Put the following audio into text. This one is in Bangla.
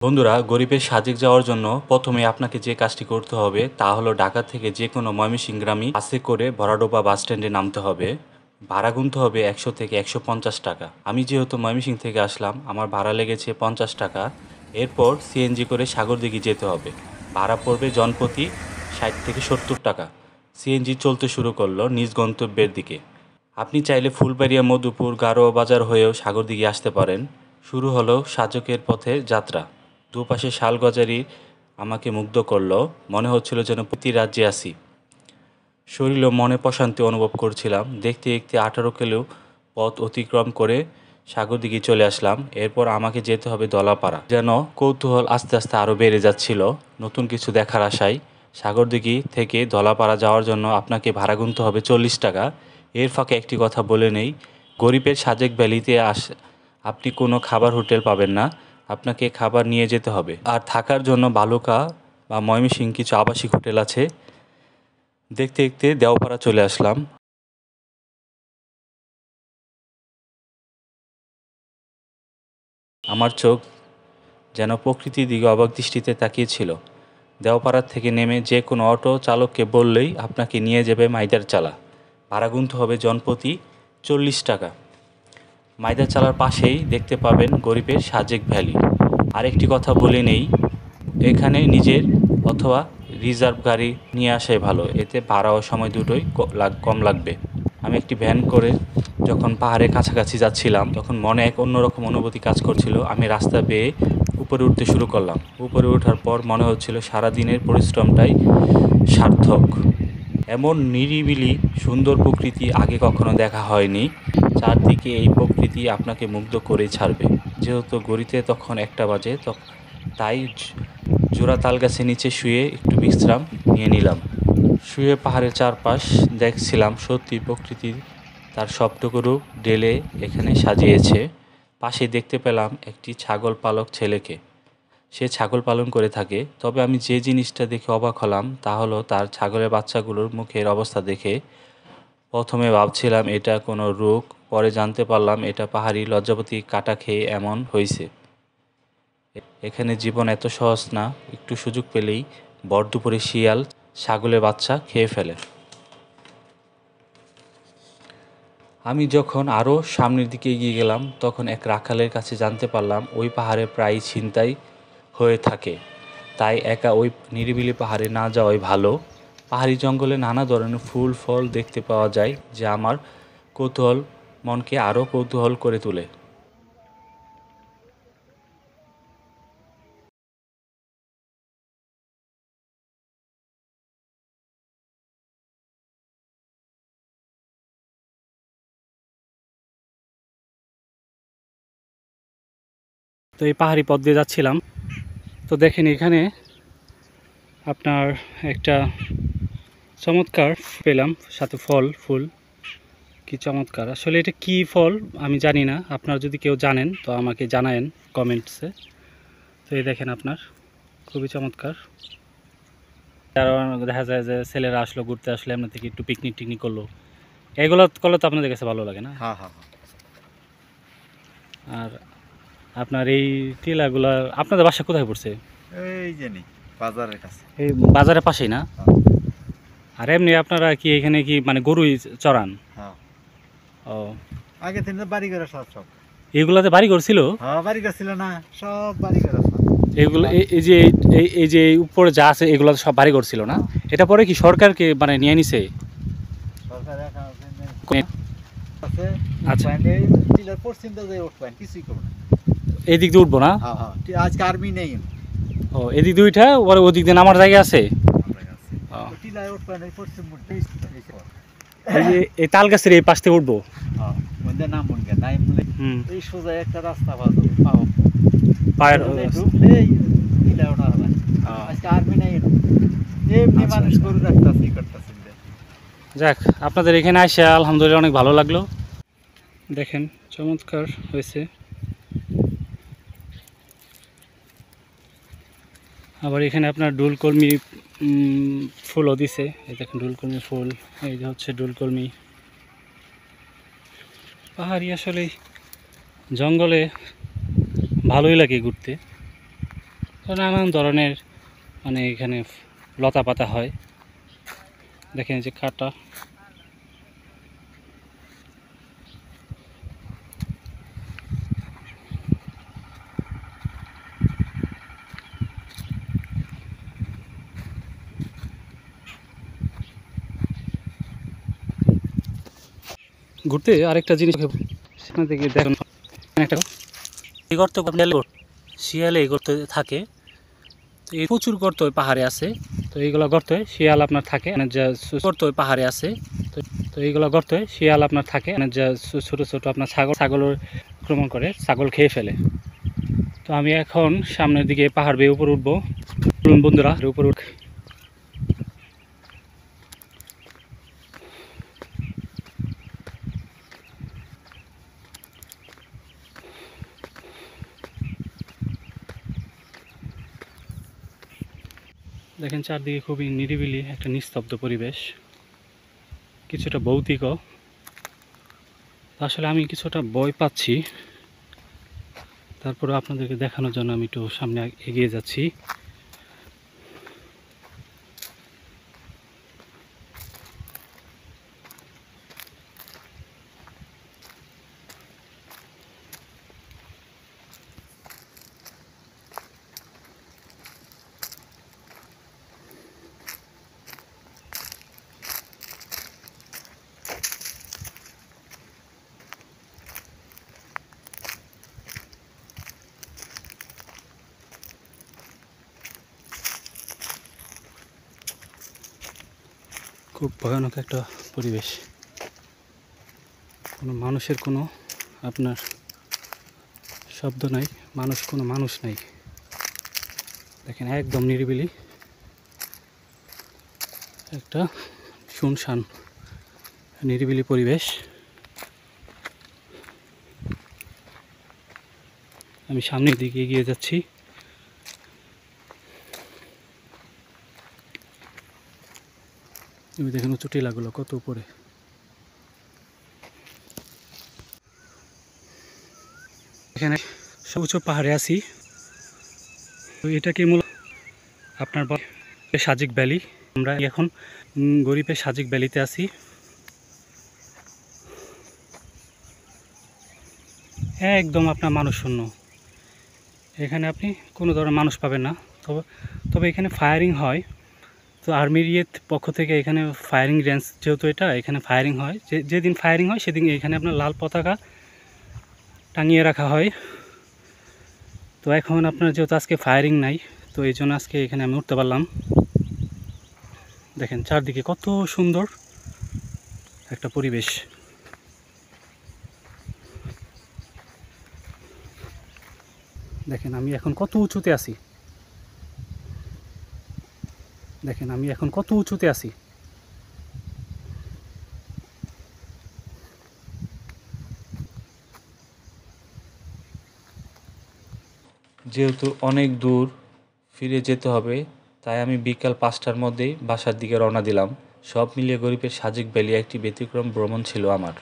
বন্ধুরা, গরিবের সাজেক যাওয়ার জন্য প্রথমে আপনাকে যে কাজটি করতে হবে তা হলো ঢাকা থেকে যে কোনো ময়মনসিংহগামী বাসে করে ভরাডোবা বাস স্ট্যান্ডে নামতে হবে। ভাড়া গুনতে হবে ১০০ থেকে ১৫০ টাকা। আমি যেহেতু ময়মনসিংহ থেকে আসলাম, আমার ভাড়া লেগেছে ৫০ টাকা। এরপর সিএনজি করে সাগরদিঘি যেতে হবে। ভাড়া পড়বে জনপ্রতি ৬০ থেকে ৭০ টাকা। সিএনজি চলতে শুরু করলো নিজ গন্তব্যের দিকে। আপনি চাইলে ফুলবাড়িয়া, মধুপুর, গারোয়া বাজার হয়েও সাগরদিঘি আসতে পারেন। শুরু হলো সাজেকের পথে যাত্রা। দুপাশে শালগজারি আমাকে মুগ্ধ করল, মনে হচ্ছিল যেন প্রতি রাজ্যে আছি। শরীর ও মনে প্রশান্তি অনুভব করছিলাম। দেখতে দেখতে ১৮ কিলো পথ অতিক্রম করে সাগরদিঘি চলে আসলাম। এরপর আমাকে যেতে হবে দলাপাড়া। যেন কৌতূহল আস্তে আস্তে আরও বেড়ে যাচ্ছিল নতুন কিছু দেখার আশায়। সাগরদিঘি থেকে দলাপাড়া যাওয়ার জন্য আপনাকে ভাড়া গুনতে হবে ৪০ টাকা। এর ফাঁকে একটি কথা বলে নেই, গরিবের সাজেক ভ্যালিতে আপনি কোনো খাবার হোটেল পাবেন না, আপনাকে খাবার নিয়ে যেতে হবে। আর থাকার জন্য বালুকা বা ময়মনসিংহ কিছু আবাসিক হোটেল আছে। দেখতে দেখতে দেওপাড়া চলে আসলাম। আমার চোখ যেন প্রকৃতির দিকে অবাক দৃষ্টিতে তাকিয়েছিল। দেওপাড়ার থেকে নেমে যে কোনো অটো চালককে বললেই আপনাকে নিয়ে যাবে মাইদার চালা। ভাড়া গুনতে হবে জনপ্রতি ৪০ টাকা। মাইদার চালার পাশেই দেখতে পাবেন গরিবের সাজেক ভ্যালি। আরেকটি কথা বলে নেই, এখানে নিজের অথবা রিজার্ভ গাড়ি নিয়ে আসাই ভালো, এতে ভাড়া ও সময় দুটোই কম লাগবে। আমি একটি ভ্যান করে যখন পাহাড়ের কাছাকাছি যাচ্ছিলাম তখন মনে এক অন্যরকম অনুভূতি কাজ করছিল। আমি রাস্তা বেয়ে উপরে উঠতে শুরু করলাম। উপরে ওঠার পর মনে হচ্ছিল সারাদিনের পরিশ্রমটাই সার্থক। এমন নিরিবিলি সুন্দর প্রকৃতি আগে কখনো দেখা হয়নি। চারদিকে এই প্রকৃতি আপনাকে মুগ্ধ করেই ছাড়বে। যেহেতু ঘড়িতে তখন ১টা বাজে, তাই জোড়া তালগাছের নিচে শুয়ে একটু বিশ্রাম নিয়ে নিলাম। শুয়ে পাহাড়ের চারপাশ দেখছিলাম, সত্যি প্রকৃতির তার সবটুকু রূপ ঢেলে এখানে সাজিয়েছে। পাশে দেখতে পেলাম একটি ছাগল পালক ছেলেকে। সে ছাগল পালন করে থাকে। তবে আমি যে জিনিসটা দেখে অবাক হলাম তা হলো তার ছাগলের বাচ্চাগুলোর মুখের অবস্থা দেখে। প্রথমে ভাবছিলাম এটা কোনো রোগ, পরে জানতে পারলাম এটা পাহাড়ি লজ্জাপতি কাটা খেয়ে এমন হয়েছে। এখানে জীবন এত সহজ না, একটু সুযোগ পেলেই ভর দুপুরে শিয়াল ছাগলের বাচ্চা খেয়ে ফেলে। আমি যখন আরও সামনের দিকে এগিয়ে গেলাম তখন এক রাখালের কাছে জানতে পারলাম ওই পাহাড়ে প্রায়ই ছিনতাই হয়ে থাকে, তাই একা ওই নিরিবিলি পাহাড়ে না যাওয়াই ভালো। পাহাড়ি জঙ্গলে নানা ধরনের ফুল ফল দেখতে পাওয়া যায়, যা আমার কৌতূহল মনকে আরও কৌতূহল করে তোলে। তো এই পাহাড়ি পথ দিয়ে যাচ্ছিলাম, তো দেখেন এখানে আপনার একটা চমৎকার পেলাম, সাথে ফল ফুল, কি চমৎকার! আসলে এটা কি ফল আমি জানি না, আপনারা যদি কেউ জানেন তো আমাকে জানায়েন কমেন্টসে। তো এই দেখেন আপনার খুবই চমৎকার। দেখা যায় যে ছেলেরা আসলো ঘুরতে, আসলে আপনার থেকে একটু পিকনিক টিকনিক করলো, এগুলো করলে তো আপনাদের কাছে ভালো লাগে না? হ্যাঁ হ্যাঁ হ্যাঁ। আর আপনার এই টিলাগুলা আপনাদের বাসা কোথায় পড়ছে? এই যে নি বাজারের কাছে। এই বাজারের পাশেই না? হ্যাঁ আর এমনি আপনারা কি এখানে কি মানে গরুই চড়ান? হ্যাঁ। ও, আগে থেকে বাড়ি ঘর সব সব। এগুলাতে বাড়ি ঘর ছিল? হ্যাঁ বাড়ি ঘর ছিল না, সব বাড়ি ঘর সব। এগুলো এই যে এই যে উপরে যা আছে এগুলো সব বাড়ি ঘর ছিল না? এটা পরে কি সরকারকে মানে নিয়ে নিছে? সরকার একা আছে। আচ্ছা, মানে টিলার পশ্চিম দিকে উঠবেন, কিছুই করবে না। এই দিক দিয়ে উঠবো না? হ্যাঁ হ্যাঁ। আজকে আর্মি নেই ও, এদিক দিয়ে উঠা ওর ওদিক দিয়ে নামার জায়গা আছে? আমাদের কাছে। ও, টিলায় উঠবেন এই পশ্চিম মুখে। এই যে এই তাল গাছের এই পাশ থেকে উঠবো? হ্যাঁ মধ্যে নাম মন গে নাই বলে হুম, এই সোজা একটা রাস্তা পাবো পাও। পায়ের ঢুকলে টিলায় ওঠা হবে। আজকে আর্মি নেই, এমনি আচ্ছা, মানুষ আচ্ছা। গরু রাখতেছে করতেছে। যাক, আপনাদের এখানে আসে আলহামদুলিল্লাহ অনেক ভালো লাগলো। দেখেন চমৎকার হয়েছে। আবার এখানে আপনার ডুলকলমি ফুলও দিছে, এই দেখেন ডুলকলমি ফুল, এই যে হচ্ছে ডুলকলমি। পাহাড়ি আসলে জঙ্গলে ভালোই লাগে ঘুরতে। তো নানান ধরনের মানে এখানে লতা পাতা হয়, দেখেন এই যে কাটা। ঘুরতে আরেকটা জিনিস সেখান থেকে দেখুন একটা এই গর্ত শিয়ালে এই গর্তে থাকে। তো এই প্রচুর গর্ত ওই পাহাড়ে আছে। তো এইগুলো গর্তে শিয়াল আপনার থাকে, যা গর্ত ওই পাহাড়ে আছে। তো এইগুলো গর্তে শিয়াল আপনার থাকে, যা ছোটো ছোটো আপনার ছাগলের আক্রমণ করে, ছাগল খেয়ে ফেলে। তো আমি এখন সামনের দিকে পাহাড় বেয়ে উপরে উঠবো। বন্ধুরা উপরে উঠ, দেখেন চারদিকে খুবই নিরিবিলি একটা নিস্তব্ধ পরিবেশ, কিছুটা ভৌতিকও। আসলে আমি কিছুটা ভয় পাচ্ছি, তারপরে আপনাদেরকে দেখানোর জন্য আমি একটু সামনে এগিয়ে যাচ্ছি। খুব ভয়ানক একটা পরিবেশ, কোনো মানুষের কোনো আপনার শব্দ নাই, কোনো মানুষ নাই। দেখেন একদম নিরিবিলি একটা শুনশান নিরিবিলি পরিবেশ। আমি সামনের দিকে এগিয়ে যাচ্ছি। তুমি দেখেন উঁচু টিলাগুলো কত উপরে। এখানে উঁচু পাহাড়ে আছি। তো এটাকে মূলত আপনার সাজিক ভ্যালি। আমরা এখন গরিবের সাজিক ভ্যালিতে আছি। একদম আপনার মানুষ শূন্য, এখানে আপনি কোনো ধরনের মানুষ পাবেন না। তবে এখানে ফায়ারিং হয়। তো আর্মির পক্ষ থেকে এখানে ফায়ারিং রেঞ্জ, যেহেতু এটা এখানে ফায়ারিং হয়, যেদিন ফায়ারিং হয় সেদিন এখানে আপনার লাল পতাকা টাঙিয়ে রাখা হয়। তো এখন আপনার যেহেতু আজকে ফায়ারিং নাই, তো এই জন্য আজকে এখানে আমি উঠতে পারলাম। দেখেন চারদিকে কত সুন্দর একটা পরিবেশ। দেখেন আমি এখন কত উঁচুতে আছি, দেখেন আমি এখন কত উঁচুতে আছি। যেহেতু অনেক দূর ফিরে যেতে হবে, তাই আমি বিকাল 5টার মধ্যেই বাসার দিকে রওনা দিলাম। সব মিলিয়ে গরিবের সাজেক ভ্যালি একটি ব্যতিক্রম ভ্রমণ ছিল আমার।